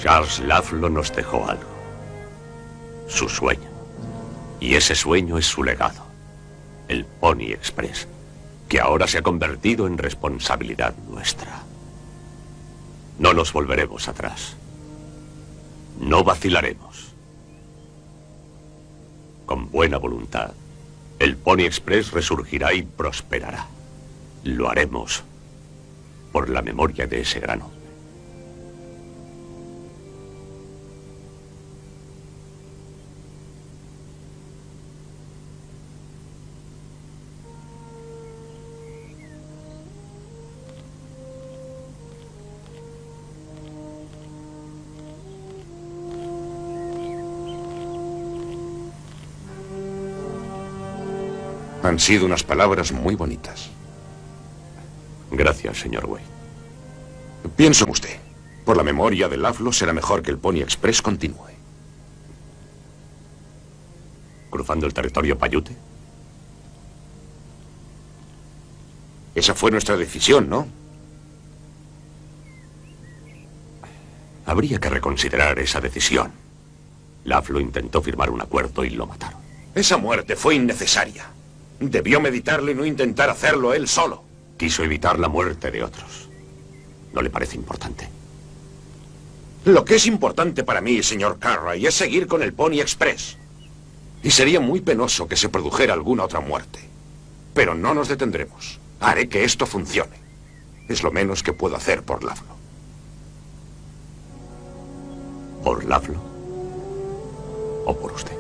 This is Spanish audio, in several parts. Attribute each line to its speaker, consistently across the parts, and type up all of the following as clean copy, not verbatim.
Speaker 1: Charles Laflo nos dejó algo. Su sueño. Y ese sueño es su legado. El Pony Express, que ahora se ha convertido en responsabilidad nuestra. No nos volveremos atrás. No vacilaremos. Con buena voluntad, el Pony Express resurgirá y prosperará. Lo haremos por la memoria de ese gran hombre.
Speaker 2: Han sido unas palabras muy bonitas.
Speaker 1: Gracias, señor Wade.
Speaker 2: Pienso en usted. Por la memoria de Laflo será mejor que el Pony Express continúe.
Speaker 1: ¿Cruzando el territorio Paiute?
Speaker 2: Esa fue nuestra decisión, ¿no?
Speaker 1: Habría que reconsiderar esa decisión. Laflo intentó firmar un acuerdo y lo mataron.
Speaker 2: Esa muerte fue innecesaria. Debió meditarlo y no intentar hacerlo él solo.
Speaker 1: Quiso evitar la muerte de otros. ¿No le parece importante?
Speaker 2: Lo que es importante para mí, señor Cartwright, es seguir con el Pony Express. Y sería muy penoso que se produjera alguna otra muerte. Pero no nos detendremos. Haré que esto funcione. Es lo menos que puedo hacer por Laflo.
Speaker 1: ¿Por Laflo? ¿O por usted?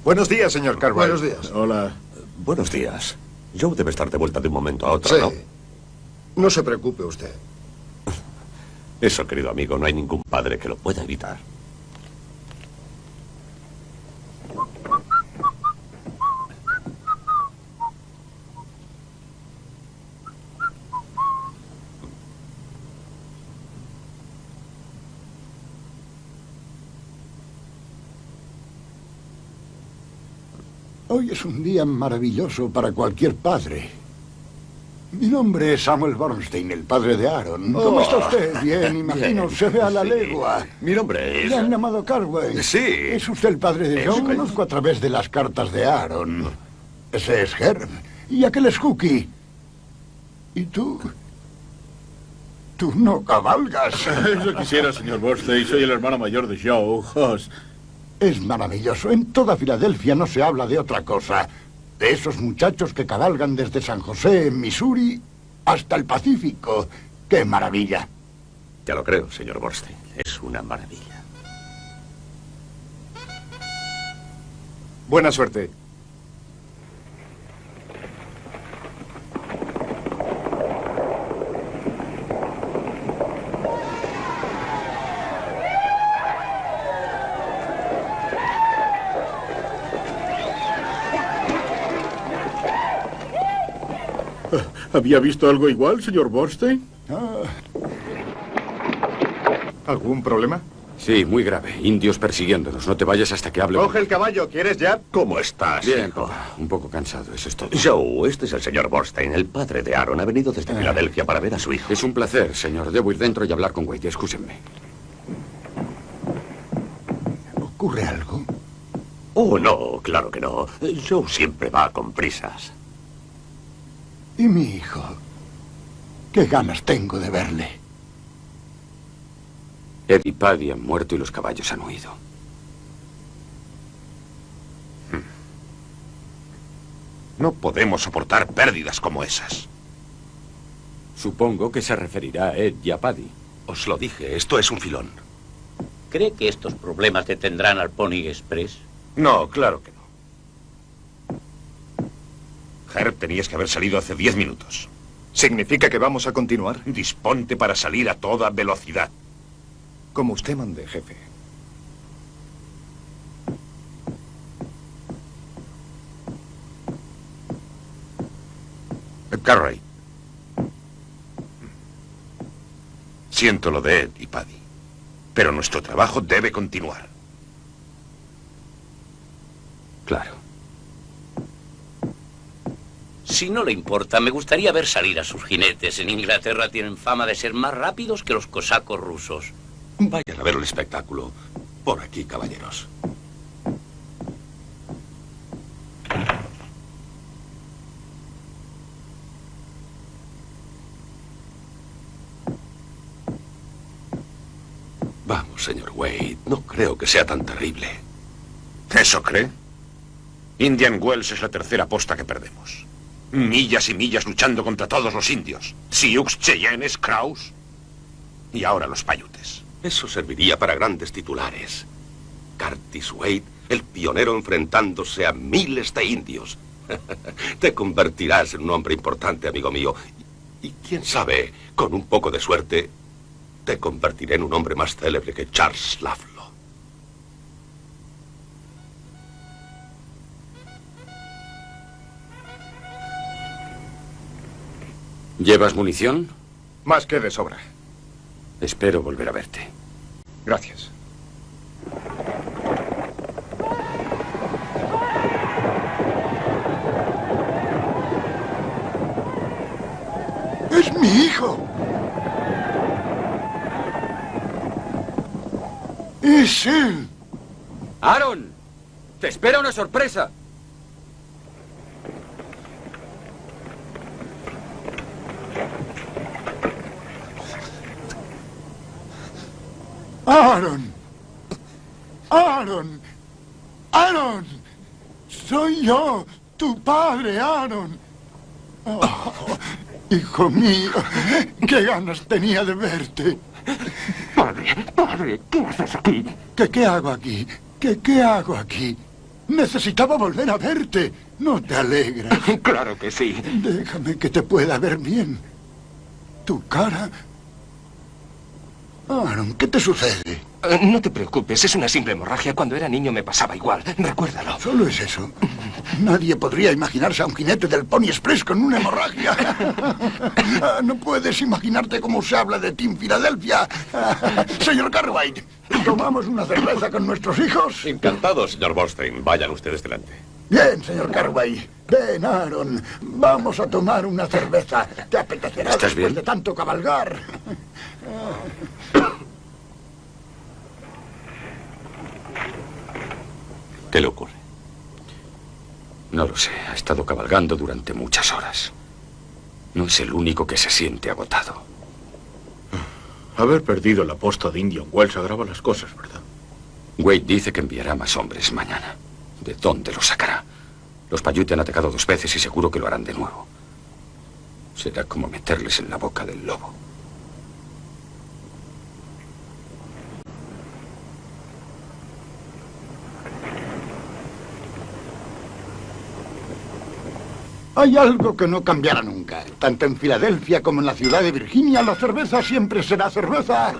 Speaker 3: Buenos días, señor Cartwright.
Speaker 4: Buenos días.
Speaker 3: Hola.
Speaker 1: Buenos días. Joe debe estar de vuelta de un momento a otro,
Speaker 4: Sí.
Speaker 1: ¿no?
Speaker 4: No se preocupe usted.
Speaker 1: Eso, querido amigo, no hay ningún padre que lo pueda evitar.
Speaker 5: Hoy es un día maravilloso para cualquier padre. Mi nombre es Samuel Bernstein, el padre de Aaron. ¿Cómo está usted? Bien, imagino.
Speaker 1: Bien,
Speaker 5: Se ve a la
Speaker 1: sí.
Speaker 5: legua.
Speaker 1: Mi nombre es...
Speaker 5: Le han llamado Cartwright.
Speaker 1: Sí.
Speaker 5: ¿Es usted el padre de John? Conozco a través de las cartas de Aaron. Ese es Herb. Y aquel es Cookie. ¿Y tú? Tú no cabalgas.
Speaker 3: Eso quisiera, señor Bernstein. Soy el hermano mayor de Joe, Hoss.
Speaker 5: Es maravilloso. En toda Filadelfia no se habla de otra cosa. De esos muchachos que cabalgan desde San José, en Missouri, hasta el Pacífico. ¡Qué maravilla!
Speaker 1: Ya lo creo, señor Borstein. Es una maravilla.
Speaker 3: Buena suerte. ¿Había visto algo igual, señor Borstein? ¿Algún problema?
Speaker 2: Sí, muy grave. Indios persiguiéndonos. No te vayas hasta que hable.
Speaker 3: Coge el caballo, ¿quieres ya?
Speaker 1: ¿Cómo estás,
Speaker 2: Bien,
Speaker 1: hijo?
Speaker 2: papá. Un poco cansado, eso es todo.
Speaker 1: Joe, este es el señor Borstein, el padre de Aaron. Ha venido desde Filadelfia para ver a su hijo.
Speaker 2: Es un placer, señor. Debo ir dentro y hablar con Wade. Excúsenme.
Speaker 5: ¿Ocurre algo?
Speaker 1: Oh, no, claro que no. Joe siempre va con prisas.
Speaker 5: ¿Y mi hijo? ¿Qué ganas tengo de verle?
Speaker 2: Ed y Paddy han muerto y los caballos han huido. No podemos soportar pérdidas como esas. Supongo que se referirá a Ed y a Paddy.
Speaker 6: Os lo dije, esto es un filón.
Speaker 7: ¿Cree que estos problemas detendrán al Pony Express?
Speaker 2: No, claro que no. Herb, tenías que haber salido hace 10 minutos.
Speaker 3: ¿Significa que vamos a continuar?
Speaker 2: Disponte para salir a toda velocidad.
Speaker 3: Como usted mande, jefe.
Speaker 2: Cartwright. Siento lo de Ed y Paddy, pero nuestro trabajo debe continuar.
Speaker 6: Claro.
Speaker 7: Si no le importa, me gustaría ver salir a sus jinetes. En Inglaterra tienen fama de ser más rápidos que los cosacos rusos.
Speaker 6: Vayan a ver el espectáculo. Por aquí, caballeros. Vamos, señor Wade. No creo que sea tan terrible.
Speaker 2: ¿Eso cree? Indian Wells es la tercera posta que perdemos. Millas y millas luchando contra todos los indios. Sioux, Cheyennes, Crows. Y ahora los Paiutes.
Speaker 6: Eso serviría para grandes titulares. Curtis Wade, el pionero enfrentándose a miles de indios. Te convertirás en un hombre importante, amigo mío. Y quién sabe, con un poco de suerte, te convertiré en un hombre más célebre que Charles Laflo.
Speaker 2: ¿Llevas munición?
Speaker 3: Más que de sobra.
Speaker 2: Espero volver a verte.
Speaker 3: Gracias.
Speaker 5: ¡Es mi hijo! ¡Es él!
Speaker 2: ¡Aaron! ¡Te espera una sorpresa!
Speaker 5: ¡Aaron! ¡Aaron! ¡Aaron! ¡Soy yo, tu padre, Aaron! Oh, hijo mío, qué ganas tenía de verte.
Speaker 8: Padre, ¿qué haces aquí?
Speaker 5: ¿Qué hago aquí? ¿Qué hago aquí? Necesitaba volver a verte. ¿No te alegras?
Speaker 8: Claro que sí.
Speaker 5: Déjame que te pueda ver bien. Tu cara... Aaron, ¿qué te sucede?
Speaker 8: No te preocupes, es una simple hemorragia. Cuando era niño me pasaba igual. Recuérdalo.
Speaker 5: Solo es eso. Nadie podría imaginarse a un jinete del Pony Express con una hemorragia. No puedes imaginarte cómo se habla de ti en Filadelfia. Señor Cartwright, ¿tomamos una cerveza con nuestros hijos?
Speaker 1: Encantado, señor Borstein. Vayan ustedes delante.
Speaker 5: Bien, señor Cartwright. Ven, Aaron. Vamos a tomar una cerveza. ¿Te apetecerá
Speaker 2: ¿Estás
Speaker 5: después
Speaker 2: bien?
Speaker 5: de tanto cabalgar?
Speaker 1: ¿Qué le ocurre?
Speaker 2: No lo sé. Ha estado cabalgando durante muchas horas. No es el único que se siente agotado.
Speaker 3: Haber perdido la posta de Indian Wells agrava las cosas, ¿verdad?
Speaker 2: Wade dice que enviará más hombres mañana. ¿De dónde los sacará?
Speaker 8: Los Paiute han atacado 2 veces y seguro que lo harán de nuevo. Será como meterles en la boca del lobo.
Speaker 5: Hay algo que no cambiará nunca. Tanto en Filadelfia como en la ciudad de Virginia, la cerveza siempre será cerveza.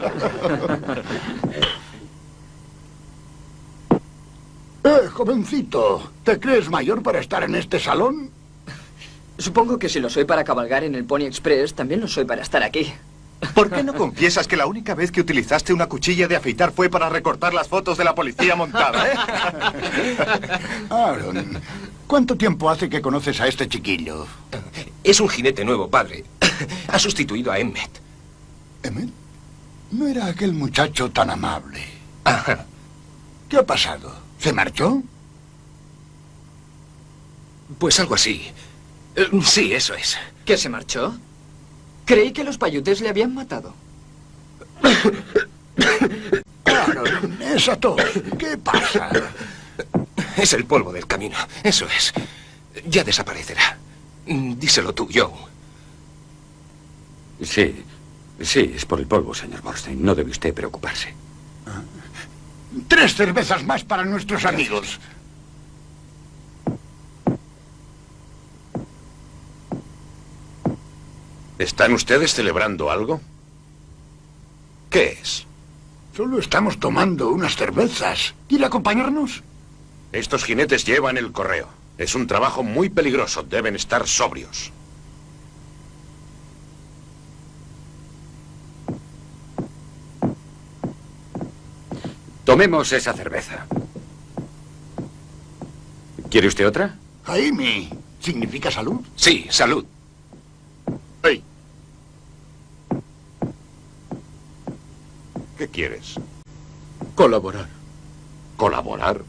Speaker 5: Jovencito, ¿te crees mayor para estar en este salón?
Speaker 9: Supongo que si lo soy para cabalgar en el Pony Express, también lo soy para estar aquí.
Speaker 10: ¿Por qué no confiesas que la única vez que utilizaste una cuchilla de afeitar fue para recortar las fotos de la policía montada,
Speaker 5: Aaron, ¿cuánto tiempo hace que conoces a este chiquillo?
Speaker 8: Es un jinete nuevo, padre. Ha sustituido a Emmet.
Speaker 5: ¿Emmet? No era aquel muchacho tan amable.
Speaker 8: Ajá.
Speaker 5: ¿Qué ha pasado? ¿Se marchó?
Speaker 8: Pues algo así. Sí, eso es.
Speaker 9: ¿Que se marchó? Creí que los paiutes le habían matado.
Speaker 5: Aaron, esa tos. ¿Qué pasa?
Speaker 8: Es el polvo del camino. Eso es. Ya desaparecerá. Díselo tú, Joe. Sí, es por el polvo, señor Borstein. No debe usted preocuparse.
Speaker 5: 3 cervezas más para nuestros amigos.
Speaker 2: ¿Están ustedes celebrando algo? ¿Qué es?
Speaker 5: Solo estamos tomando unas cervezas. ¿Quiere acompañarnos?
Speaker 2: Estos jinetes llevan el correo. Es un trabajo muy peligroso. Deben estar sobrios.
Speaker 8: Tomemos esa cerveza. ¿Quiere usted otra?
Speaker 5: Jaime, ¿significa salud?
Speaker 8: Sí, salud.
Speaker 5: ¡Ey!
Speaker 2: ¿Qué quieres?
Speaker 3: Colaborar.
Speaker 2: ¿Colaborar?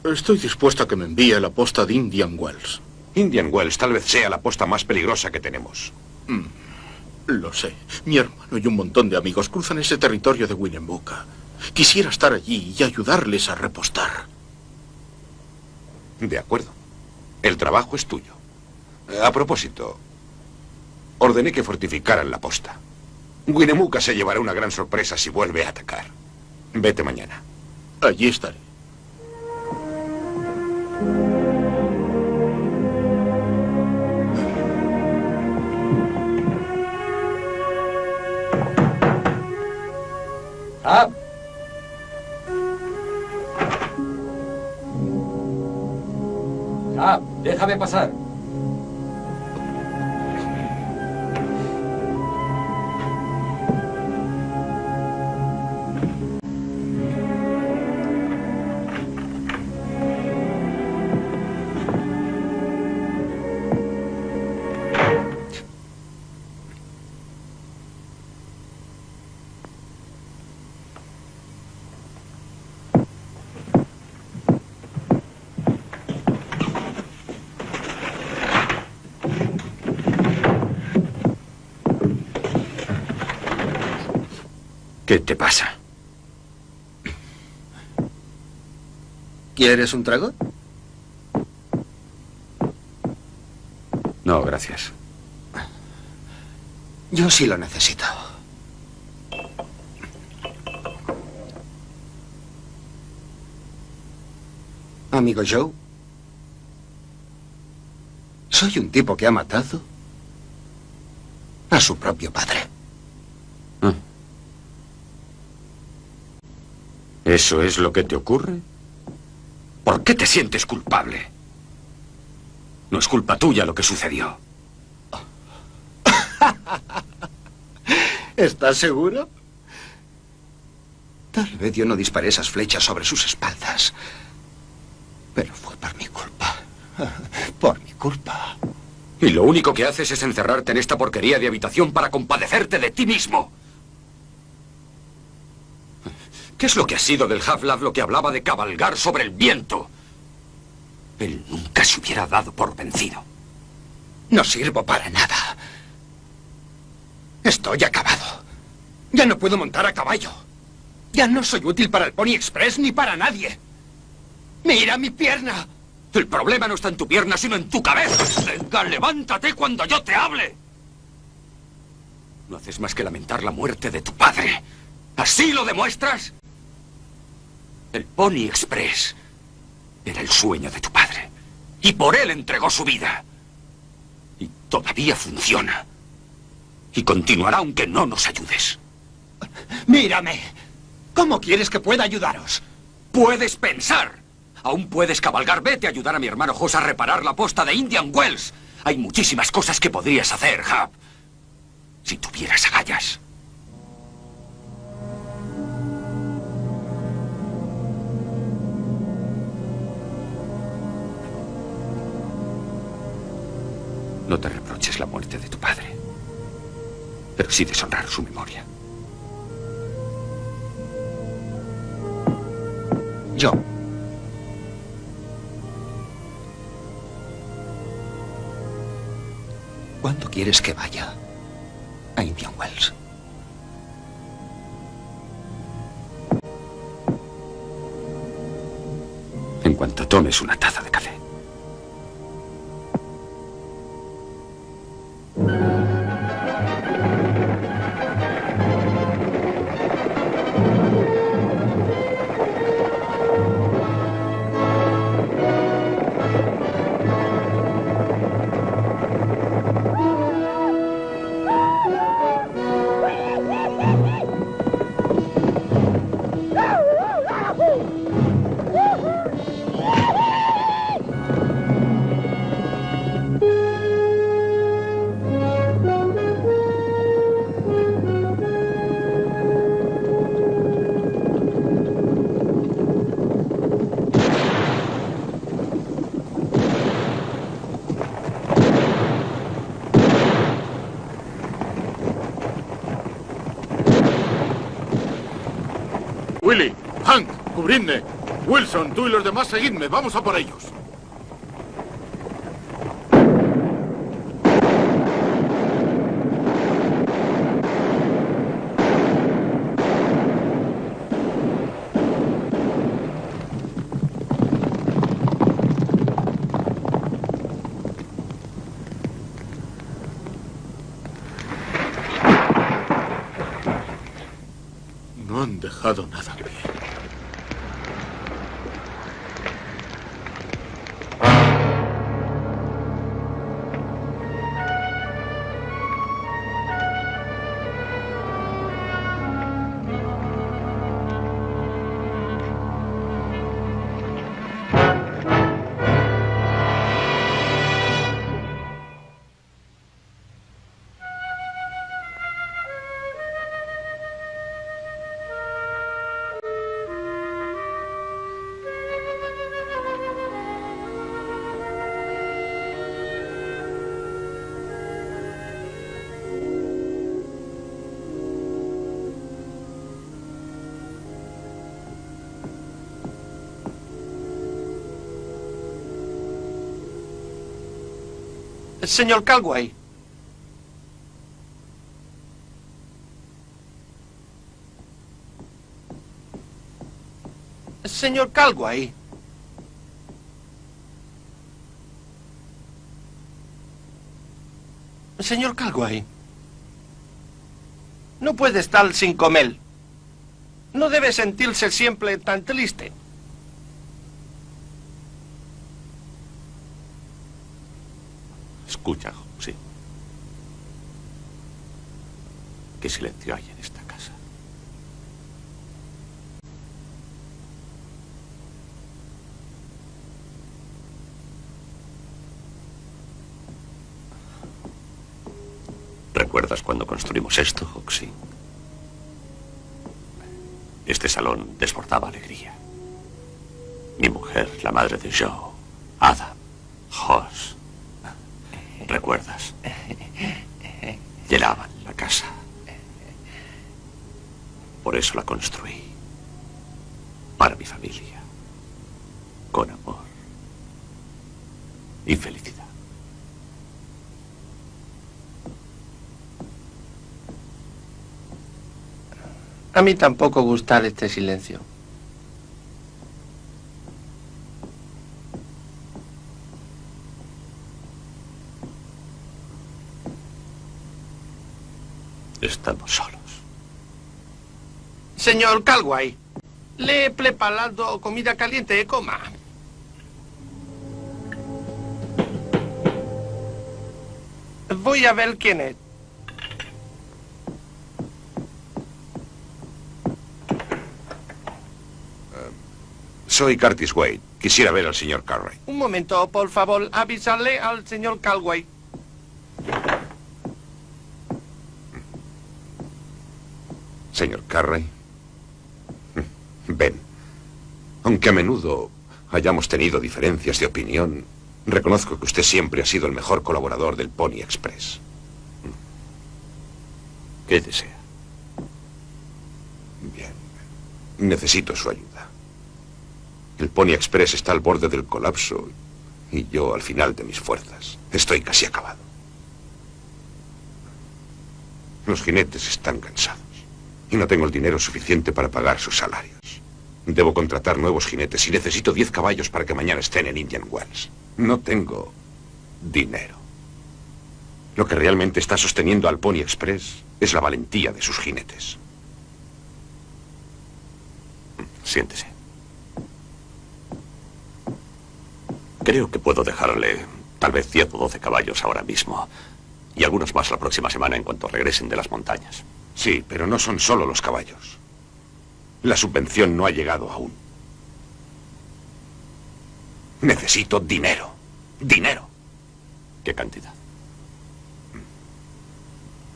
Speaker 3: Estoy dispuesto a que me envíe la posta de Indian Wells.
Speaker 2: Indian Wells tal vez sea la posta más peligrosa que tenemos.
Speaker 3: Lo sé. Mi hermano y un montón de amigos cruzan ese territorio de Winnemucca. Quisiera estar allí y ayudarles a repostar.
Speaker 2: De acuerdo. El trabajo es tuyo. A propósito, ordené que fortificaran la posta. Winnemucca se llevará una gran sorpresa si vuelve a atacar. Vete mañana.
Speaker 3: Allí estaré.
Speaker 8: Déjame pasar. ¿Qué te pasa?
Speaker 10: ¿Quieres un trago?
Speaker 8: No, gracias.
Speaker 10: Yo sí lo necesito. Amigo Joe, soy un tipo que ha matado a su propio padre.
Speaker 8: ¿Eso es lo que te ocurre? ¿Por qué te sientes culpable? No es culpa tuya lo que sucedió.
Speaker 10: ¿Estás seguro? Tal vez yo no disparé esas flechas sobre sus espaldas. Pero fue por mi culpa. Por mi culpa.
Speaker 8: Y lo único que haces es encerrarte en esta porquería de habitación para compadecerte de ti mismo. ¿Qué es lo que ha sido del Half-Life lo que hablaba de cabalgar sobre el viento? Él nunca se hubiera dado por vencido.
Speaker 10: No sirvo para nada. Estoy acabado. Ya no puedo montar a caballo. Ya no soy útil para el Pony Express ni para nadie. ¡Mira mi pierna!
Speaker 8: El problema no está en tu pierna, sino en tu cabeza. Venga, levántate cuando yo te hable. No haces más que lamentar la muerte de tu padre. ¿Así lo demuestras? El Pony Express era el sueño de tu padre. Y por él entregó su vida. Y todavía funciona. Y continuará aunque no nos ayudes.
Speaker 10: Mírame. ¿Cómo quieres que pueda ayudaros?
Speaker 8: ¡Puedes pensar! Aún puedes cabalgar. Vete a ayudar a mi hermano Hoss a reparar la posta de Indian Wells. Hay muchísimas cosas que podrías hacer, Hap. Si tuvieras agallas. No te reproches la muerte de tu padre, pero sí deshonrar su memoria.
Speaker 10: Yo. ¿Cuándo quieres que vaya a Indian Wells?
Speaker 8: En cuanto tomes una taza de café.
Speaker 3: Willy, Hank, cubridme. Wilson, tú y los demás seguidme. Vamos a por ellos. No han dejado nada al pie.
Speaker 11: Señor Calway. Señor Calway. Señor Calway. No puede estar sin comer. No debe sentirse siempre tan triste.
Speaker 1: Escucha, sí. ¿Qué silencio hay en esta casa? ¿Recuerdas cuando construimos esto, Hoxie? Este salón desbordaba alegría. Mi mujer, la madre de Joe, Adam, Hoss. ¿Recuerdas? Llenaban la casa. Por eso la construí. Para mi familia. Con amor. Y felicidad.
Speaker 11: A mí tampoco gusta este silencio.
Speaker 1: Estamos solos.
Speaker 11: Señor Calway, le he preparado comida caliente, coma. Voy a ver quién es.
Speaker 2: Soy Curtis Wade. Quisiera ver al señor Cartwright.
Speaker 11: Un momento, por favor, avisarle al señor Calway.
Speaker 2: Señor Cartwright. Ven. Aunque a menudo hayamos tenido diferencias de opinión, reconozco que usted siempre ha sido el mejor colaborador del Pony Express.
Speaker 1: ¿Qué desea?
Speaker 2: Bien. Necesito su ayuda. El Pony Express está al borde del colapso y yo al final de mis fuerzas. Estoy casi acabado. Los jinetes están cansados y no tengo el dinero suficiente para pagar sus salarios. Debo contratar nuevos jinetes y necesito 10 caballos para que mañana estén en Indian Wells. No tengo dinero. Lo que realmente está sosteniendo al Pony Express es la valentía de sus jinetes.
Speaker 1: Siéntese. Creo que puedo dejarle tal vez 10 o 12 caballos ahora mismo. Y algunos más la próxima semana en cuanto regresen de las montañas.
Speaker 2: Sí, pero no son solo los caballos. La subvención no ha llegado aún. Necesito dinero. Dinero.
Speaker 1: ¿Qué cantidad?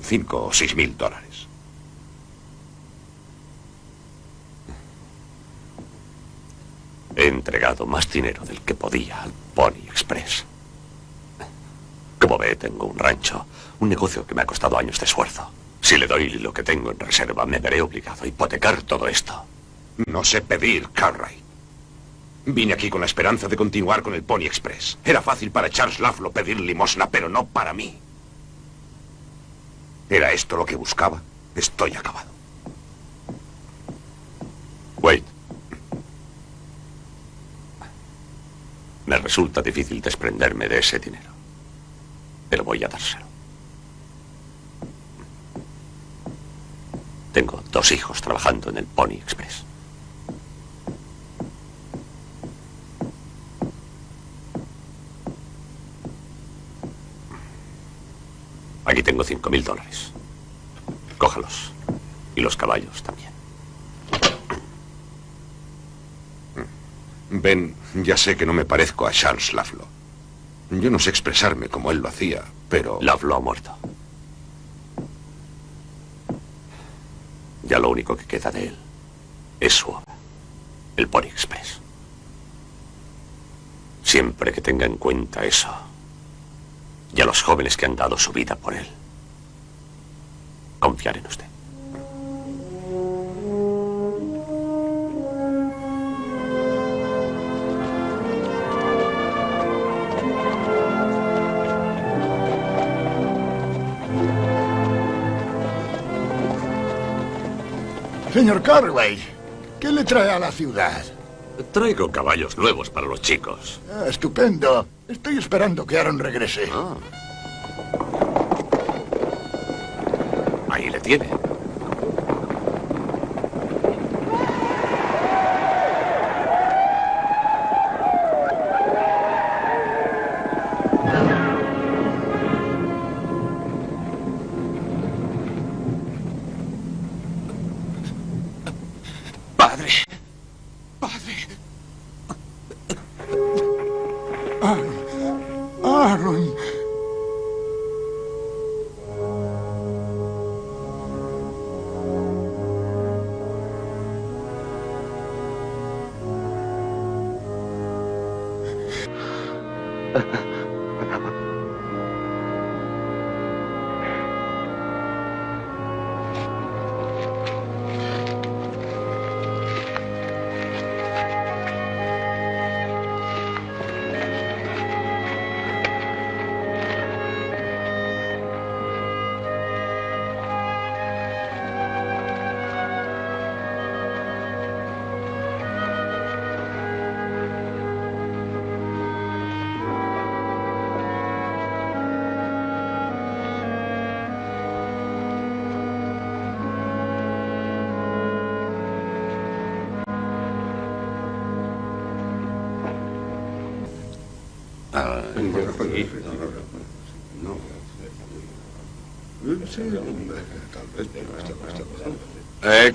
Speaker 2: 5 o 6 mil dólares.
Speaker 1: He entregado más dinero del que podía al Pony Express. Como ve, tengo un rancho, un negocio que me ha costado años de esfuerzo. Si le doy lo que tengo en reserva, me veré obligado a hipotecar todo esto.
Speaker 2: No sé pedir, Cartwright. Vine aquí con la esperanza de continuar con el Pony Express. Era fácil para Charles Laflo pedir limosna, pero no para mí. ¿Era esto lo que buscaba? Estoy acabado.
Speaker 1: Wade. Me resulta difícil desprenderme de ese dinero. Pero voy a dárselo. Tengo 2 hijos trabajando en el Pony Express. Aquí tengo 5.000 dólares. Cójalos. Y los caballos también.
Speaker 2: Ben, ya sé que no me parezco a Charles Laflo. Yo no sé expresarme como él lo hacía, pero...
Speaker 1: Laflo ha muerto. Ya lo único que queda de él es su obra, el Pony Express. Siempre que tenga en cuenta eso, y a los jóvenes que han dado su vida por él, confiar en usted.
Speaker 5: Señor Cartwright, ¿qué le trae a la ciudad?
Speaker 1: Traigo caballos nuevos para los chicos.
Speaker 5: Ah, estupendo. Estoy esperando que Aaron regrese.
Speaker 1: Ahí le tiene.
Speaker 5: Aaron.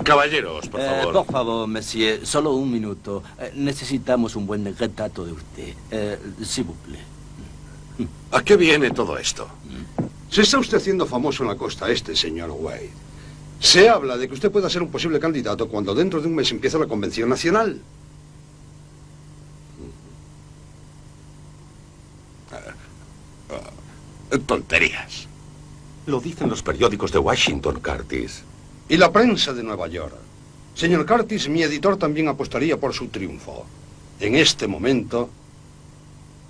Speaker 1: Caballeros, por favor.
Speaker 12: Por favor, monsieur, solo un minuto. Necesitamos un buen retrato de usted. S'il vous plaît.
Speaker 2: ¿A qué viene todo esto?
Speaker 4: Se está usted haciendo famoso en la costa este, señor Wade. Se habla de que usted pueda ser un posible candidato cuando dentro de un mes empieza la convención nacional.
Speaker 2: Tonterías.
Speaker 6: Lo dicen los periódicos de Washington, Curtis.
Speaker 4: Y la prensa de Nueva York. Señor Curtis, mi editor también apostaría por su triunfo. En este momento,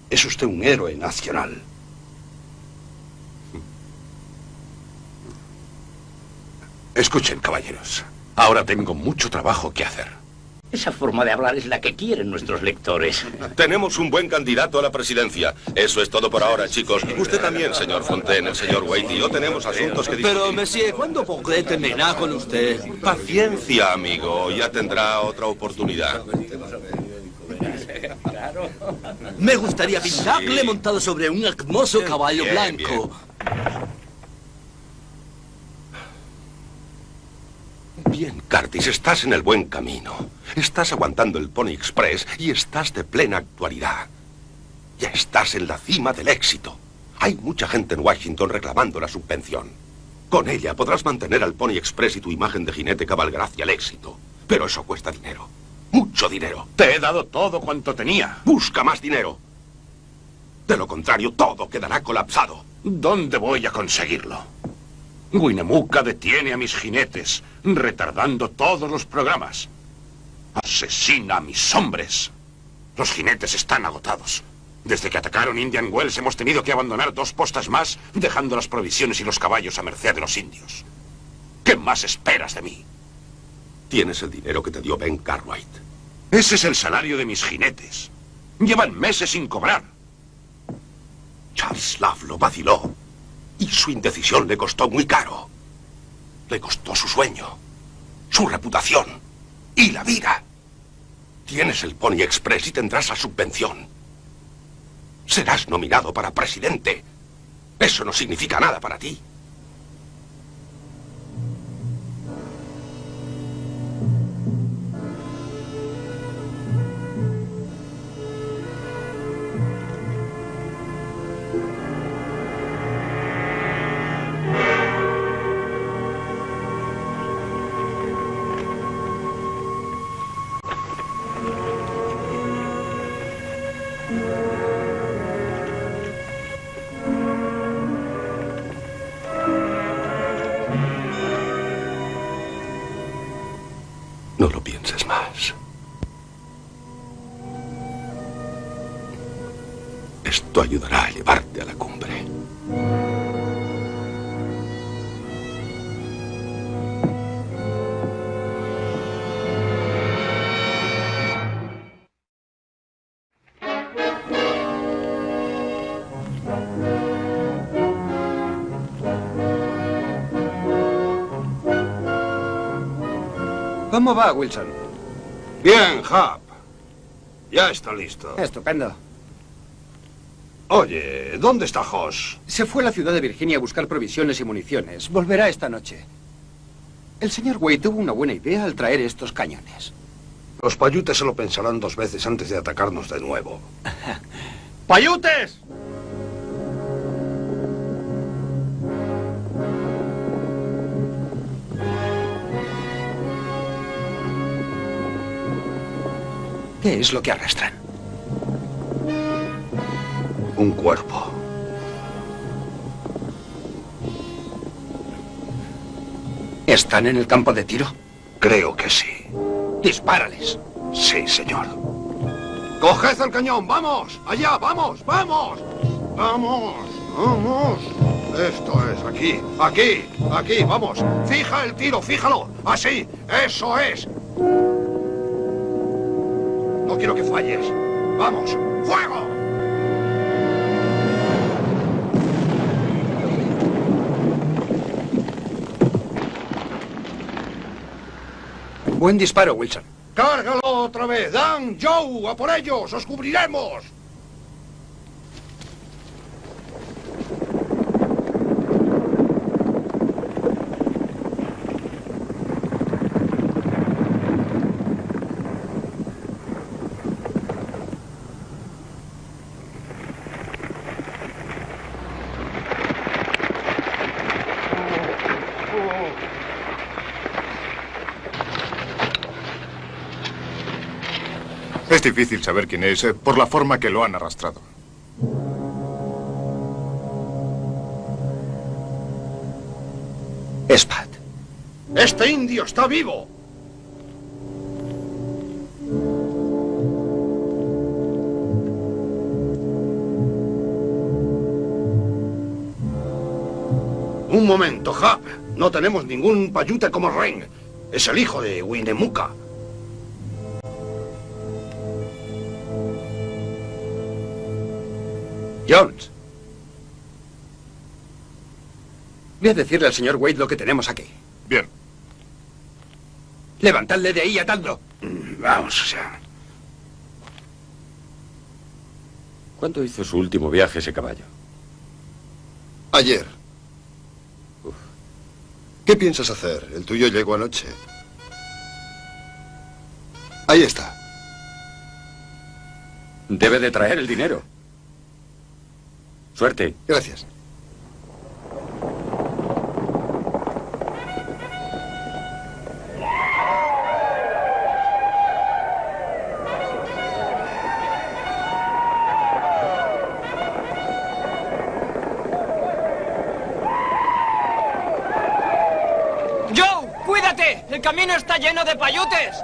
Speaker 4: es usted un héroe nacional.
Speaker 2: Escuchen, caballeros. Ahora tengo mucho trabajo que hacer.
Speaker 7: Esa forma de hablar es la que quieren nuestros lectores.
Speaker 6: Tenemos un buen candidato a la presidencia. Eso es todo por ahora, chicos. Usted también, señor Fontaine, el señor Wade y yo tenemos asuntos que discutir.
Speaker 12: Pero, monsieur, ¿cuándo podré terminar con usted?
Speaker 6: Paciencia, amigo. Ya tendrá otra oportunidad.
Speaker 12: Me gustaría pintarle montado sobre un hermoso caballo blanco.
Speaker 6: Bien, Curtis, estás en el buen camino. Estás aguantando el Pony Express y estás de plena actualidad. Ya estás en la cima del éxito. Hay mucha gente en Washington reclamando la subvención. Con ella podrás mantener al Pony Express y tu imagen de jinete cabalgará hacia el éxito. Pero eso cuesta dinero. Mucho dinero.
Speaker 2: Te he dado todo cuanto tenía.
Speaker 6: Busca más dinero. De lo contrario, todo quedará colapsado.
Speaker 2: ¿Dónde voy a conseguirlo? Winnemucca detiene a mis jinetes, retardando todos los programas. Asesina a mis hombres. Los jinetes están agotados. Desde que atacaron Indian Wells hemos tenido que abandonar 2 postas más, dejando las provisiones y los caballos a merced de los indios. ¿Qué más esperas de mí?
Speaker 6: Tienes el dinero que te dio Ben Cartwright.
Speaker 2: Ese es el salario de mis jinetes. Llevan meses sin cobrar.
Speaker 6: Charles Love lo vaciló. Y su indecisión le costó muy caro. Le costó su sueño, su reputación y la vida. Tienes el Pony Express y tendrás la subvención. Serás nominado para presidente. Eso no significa nada para ti. No lo pienses más. Esto ayudará a llevarte a la cumbre.
Speaker 10: ¿Cómo va, Wilson?
Speaker 4: Bien, Hap. Ya está listo.
Speaker 10: Estupendo.
Speaker 4: Oye, ¿dónde está Hoss?
Speaker 10: Se fue a la ciudad de Virginia a buscar provisiones y municiones. Volverá esta noche. El señor Wade tuvo una buena idea al traer estos cañones.
Speaker 4: Los payutes se lo pensarán 2 veces antes de atacarnos de nuevo.
Speaker 11: ¡Payutes!
Speaker 10: ¿Qué es lo que arrastran?
Speaker 4: Un cuerpo.
Speaker 10: ¿Están en el campo de tiro?
Speaker 4: Creo que sí.
Speaker 10: Dispárales.
Speaker 4: Sí, señor. ¡Coged el cañón! ¡Vamos! ¡Allá! ¡Vamos! ¡Vamos! ¡Vamos! ¡Vamos! Esto es aquí. Aquí. Aquí. ¡Vamos! ¡Fija el tiro! ¡Fíjalo! ¡Así! ¡Eso es! No quiero que falles. ¡Vamos! ¡Fuego!
Speaker 10: Buen disparo, Wilson.
Speaker 4: ¡Cárgalo otra vez! ¡Dan! ¡Joe! ¡A por ellos! ¡Os cubriremos!
Speaker 13: difícil saber quién es por la forma que lo han arrastrado.
Speaker 10: Spat.
Speaker 4: ¡Este indio está vivo! Un momento, Hap. No tenemos ningún payute como Ren. Es el hijo de Winnemucca.
Speaker 10: Jones. Voy a decirle al señor Wade lo que tenemos aquí.
Speaker 13: Bien.
Speaker 10: Levantadle de ahí y atadlo.
Speaker 4: Vamos, o sea.
Speaker 1: ¿Cuánto hizo su último viaje ese caballo?
Speaker 4: Ayer. ¿Qué piensas hacer? El tuyo llegó anoche. Ahí está.
Speaker 8: Debe de traer el dinero. Suerte.
Speaker 4: Gracias.
Speaker 9: ¡Joe! ¡Cuídate! ¡El camino está lleno de payutes!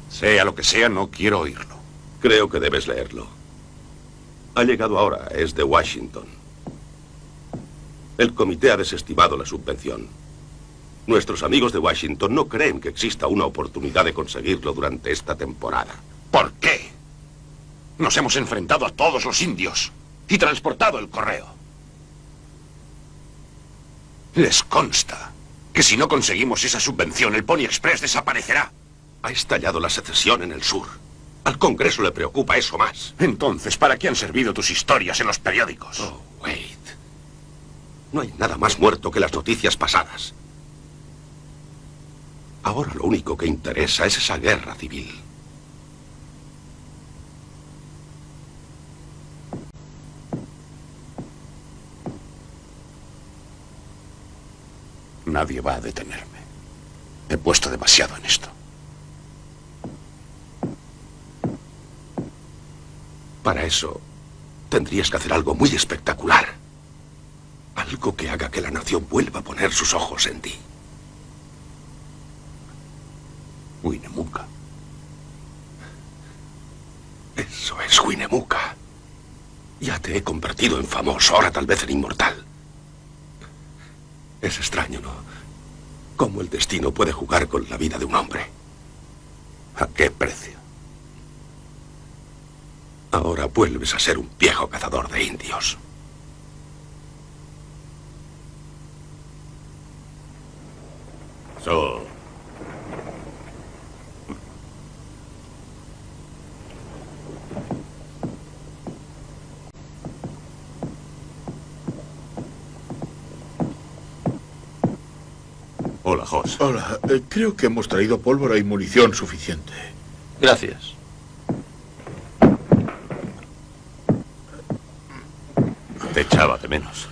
Speaker 2: Sea lo que sea, no quiero oírlo.
Speaker 6: Creo que debes leerlo. Ha llegado ahora, es de Washington. El comité ha desestimado la subvención. Nuestros amigos de Washington no creen que exista una oportunidad de conseguirlo durante esta temporada.
Speaker 2: ¿Por qué? Nos hemos enfrentado a todos los indios y transportado el correo. Les consta que si no conseguimos esa subvención, el Pony Express desaparecerá.
Speaker 6: Ha estallado la secesión en el sur. Al Congreso le preocupa eso más.
Speaker 2: Entonces, ¿para qué han servido tus historias en los periódicos?
Speaker 6: Oh, Wade. No hay nada más muerto que las noticias pasadas. Ahora lo único que interesa es esa guerra civil.
Speaker 2: Nadie va a detenerme. He puesto demasiado en esto.
Speaker 6: Para eso, tendrías que hacer algo muy espectacular. Algo que haga que la nación vuelva a poner sus ojos en ti.
Speaker 2: Winnemucca.
Speaker 6: Eso es Winnemucca. Ya te he convertido en famoso, ahora tal vez en inmortal. Es extraño, ¿no? Cómo el destino puede jugar con la vida de un hombre.
Speaker 2: ¿A qué precio?
Speaker 6: Ahora vuelves a ser un viejo cazador de indios.
Speaker 2: Hola, Hoss.
Speaker 3: Hola, creo que hemos traído pólvora y munición suficiente.
Speaker 7: Gracias.
Speaker 2: Te echaba de menos.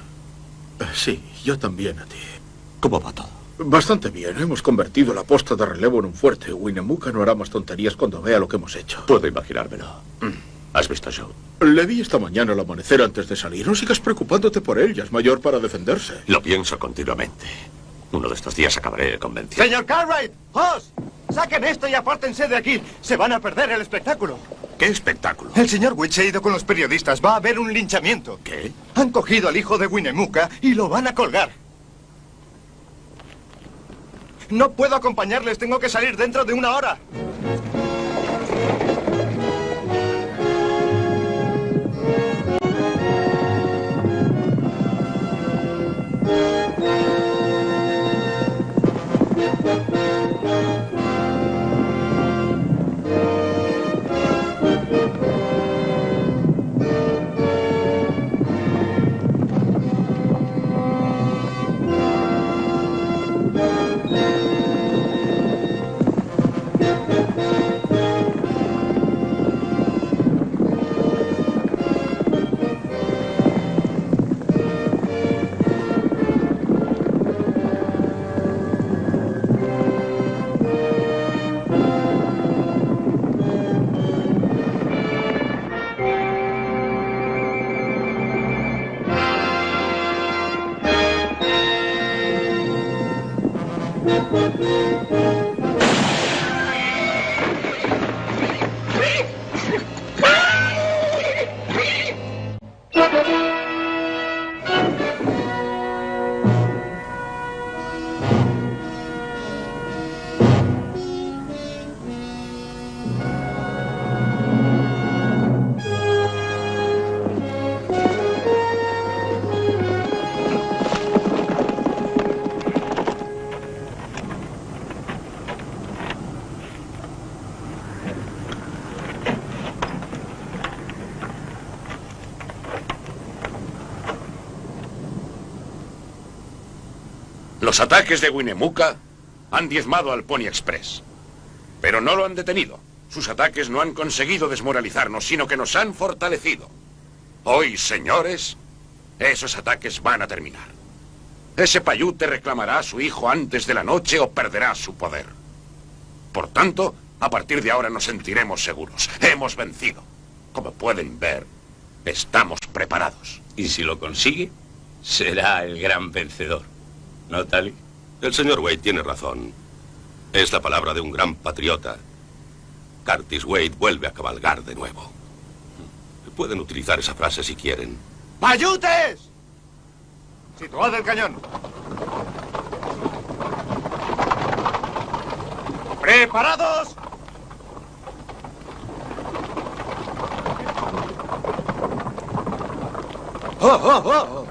Speaker 3: Sí, yo también a ti.
Speaker 2: ¿Cómo va todo?
Speaker 3: Bastante bien. Hemos convertido la posta de relevo en un fuerte. Winnemucca no hará más tonterías cuando vea lo que hemos hecho.
Speaker 2: Puedo imaginármelo. ¿Has visto a Joe?
Speaker 3: Le vi esta mañana al amanecer antes de salir. No sigas preocupándote por él, ya es mayor para defenderse.
Speaker 2: Lo pienso continuamente. Uno de estos días acabaré convencido.
Speaker 11: Señor Cartwright, Hoss, saquen esto y apártense de aquí. Se van a perder el espectáculo.
Speaker 2: ¿Qué espectáculo?
Speaker 11: El señor Wade se ha ido con los periodistas. Va a haber un linchamiento.
Speaker 2: ¿Qué?
Speaker 11: Han cogido al hijo de Winnemucca y lo van a colgar. No puedo acompañarles. Tengo que salir dentro de una hora.
Speaker 2: Los ataques de Winnemucca han diezmado al Pony Express. Pero no lo han detenido. Sus ataques no han conseguido desmoralizarnos, sino que nos han fortalecido. Hoy, señores, esos ataques van a terminar. Ese payute reclamará a su hijo antes de la noche o perderá su poder. Por tanto, a partir de ahora nos sentiremos seguros. Hemos vencido. Como pueden ver, estamos preparados.
Speaker 7: Y si lo consigue, será el gran vencedor. ¿No, Tali?
Speaker 6: El señor Wade tiene razón. Es la palabra de un gran patriota. Curtis Wade vuelve a cabalgar de nuevo. Pueden utilizar esa frase si quieren.
Speaker 4: ¡Payutes! Situad el cañón. ¡Preparados! ¡Oh, oh, oh!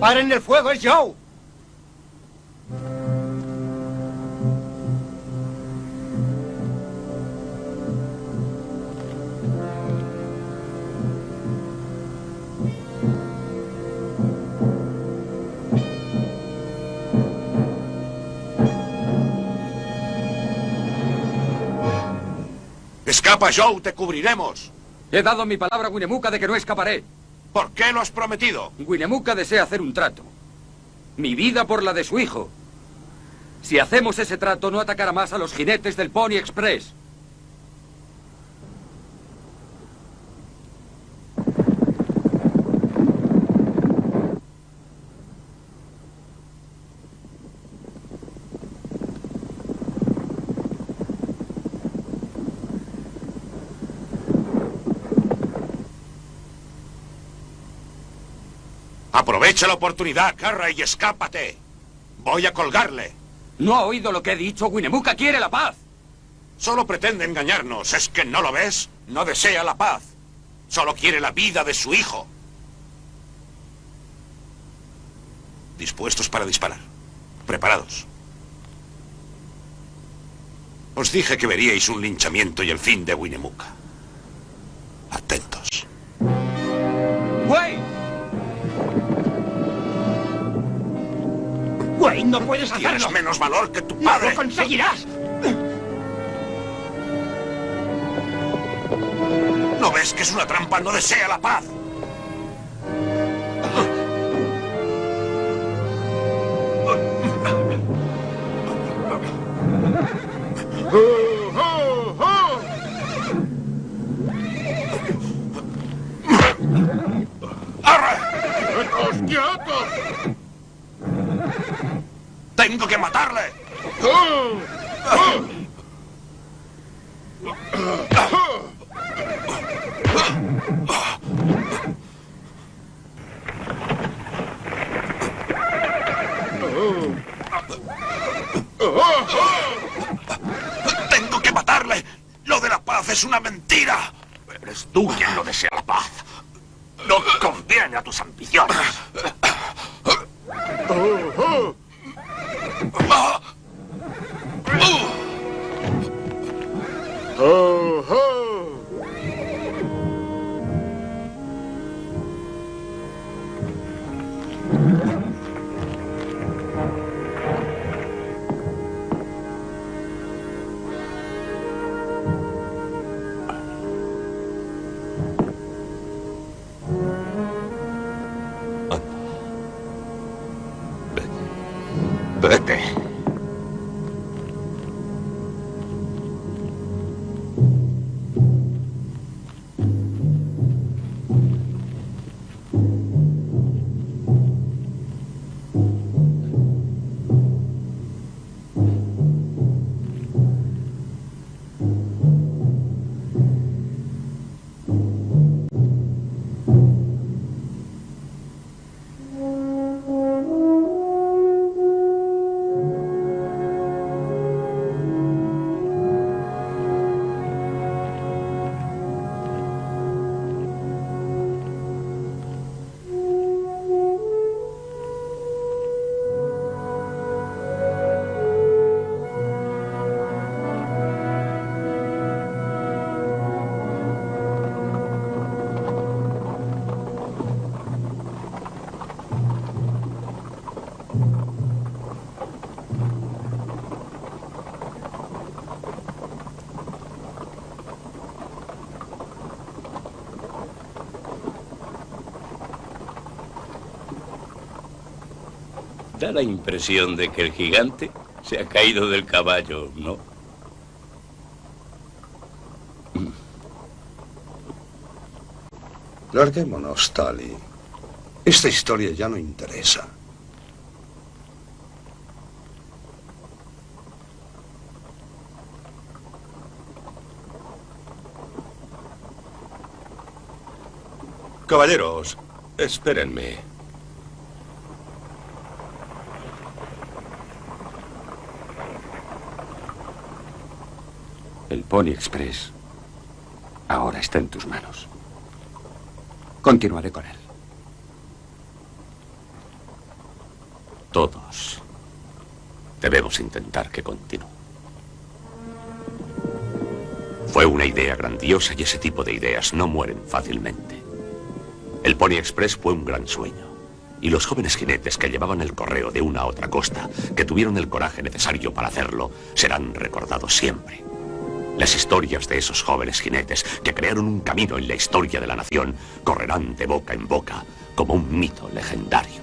Speaker 4: ¡Paren el fuego! ¡Es Joe!
Speaker 2: ¡Escapa, Joe! ¡Te cubriremos!
Speaker 8: He dado mi palabra a Winnemucca de que no escaparé.
Speaker 2: ¿Por qué lo has prometido?
Speaker 8: Winnemucca desea hacer un trato. Mi vida por la de su hijo. Si hacemos ese trato, no atacará más a los jinetes del Pony Express.
Speaker 2: Aprovecha la oportunidad, Carra, y escápate. Voy a colgarle.
Speaker 8: ¿No ha oído lo que he dicho? Winnemucca quiere la paz.
Speaker 2: Solo pretende engañarnos. ¿Es que no lo ves? No desea la paz. Solo quiere la vida de su hijo. Dispuestos para disparar. Preparados. Os dije que veríais un linchamiento y el fin de Winnemucca. Atentos.
Speaker 8: ¡Wade!
Speaker 4: ¡Wade, no puedes hacerlo!
Speaker 2: Tienes menos valor que tu padre.
Speaker 4: ¡No lo conseguirás!
Speaker 2: ¿No ves que es una trampa? No desea la paz. ¡Tengo que matarle!
Speaker 8: ¡Tengo que matarle! ¡Lo de la paz es una mentira!
Speaker 1: Eres tú quien no desea la paz. No conviene a tus ambiciones. Vete.
Speaker 7: Da la impresión de que el gigante se ha caído del caballo, ¿no?
Speaker 4: Larguémonos, Tali. Esta historia ya no interesa.
Speaker 6: Caballeros, espérenme.
Speaker 8: El Pony Express ahora está en tus manos. Continuaré con él.
Speaker 1: Todos debemos intentar que continúe. Fue una idea grandiosa y ese tipo de ideas no mueren fácilmente. El Pony Express fue un gran sueño. Y los jóvenes jinetes que llevaban el correo de una a otra costa, que tuvieron el coraje necesario para hacerlo, serán recordados siempre. Las historias de esos jóvenes jinetes que crearon un camino en la historia de la nación correrán de boca en boca como un mito legendario.